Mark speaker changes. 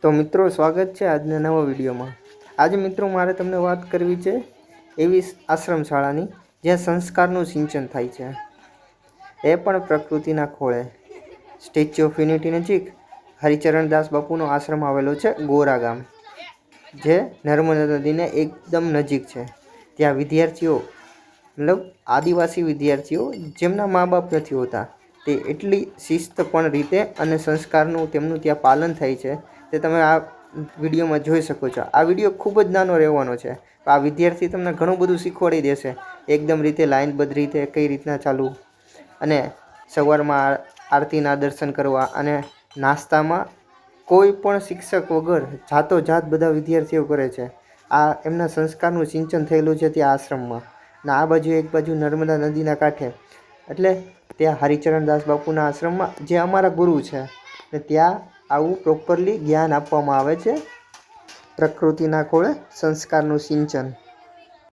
Speaker 1: તો મિત્રો સ્વાગત છે આજના નવા વિડીયોમાં। આજે મિત્રો મારે તમને વાત કરવી છે એવી આશ્રમ શાળાની જ્યાં સંસ્કારનું સિંચન થાય છે, એ પણ પ્રકૃતિના ખોળે। સ્ટેચ્યુ ઓફ યુનિટી નજીક હરિચરણદાસ બાપુનો આશ્રમ આવેલો છે ગોરા ગામ, જે નર્મદા નદીને એકદમ નજીક છે। ત્યાં વિદ્યાર્થીઓ મતલબ આદિવાસી વિદ્યાર્થીઓ જેમના મા બાપ નથી હોતા, તે એટલી શિસ્તપણ રીતે અને સંસ્કારનું તેમનું ત્યાં પાલન થાય છે તે તમે આ વિડીયોમાં જોઈ શકો છો। આ વિડીયો ખૂબ જ નાનો રહેવાનો છે। આ વિદ્યાર્થી તમને ઘણું બધું શીખવાડી દેશે, એકદમ રીતે લાઇનબદ્ધ રીતે કઈ રીતના ચાલવું, અને સવારમાં આરતીના દર્શન કરવા, અને નાસ્તામાં કોઈ પણ શિક્ષક વગર જાત બધા વિદ્યાર્થીઓ કરે છે। આ એમના સંસ્કારનું સિંચન થયેલું છે ત્યાં આશ્રમમાં। અને આ બાજુ એક બાજુ નર્મદા નદીના કાંઠે, એટલે ત્યાં હરિચરણદાસ બાપુના આશ્રમમાં જે અમારા ગુરુ છે, ને ત્યાં આવું પ્રોપરલી જ્ઞાન આપવામાં આવે છે, પ્રકૃતિના ખોળે સંસ્કારનું સિંચન।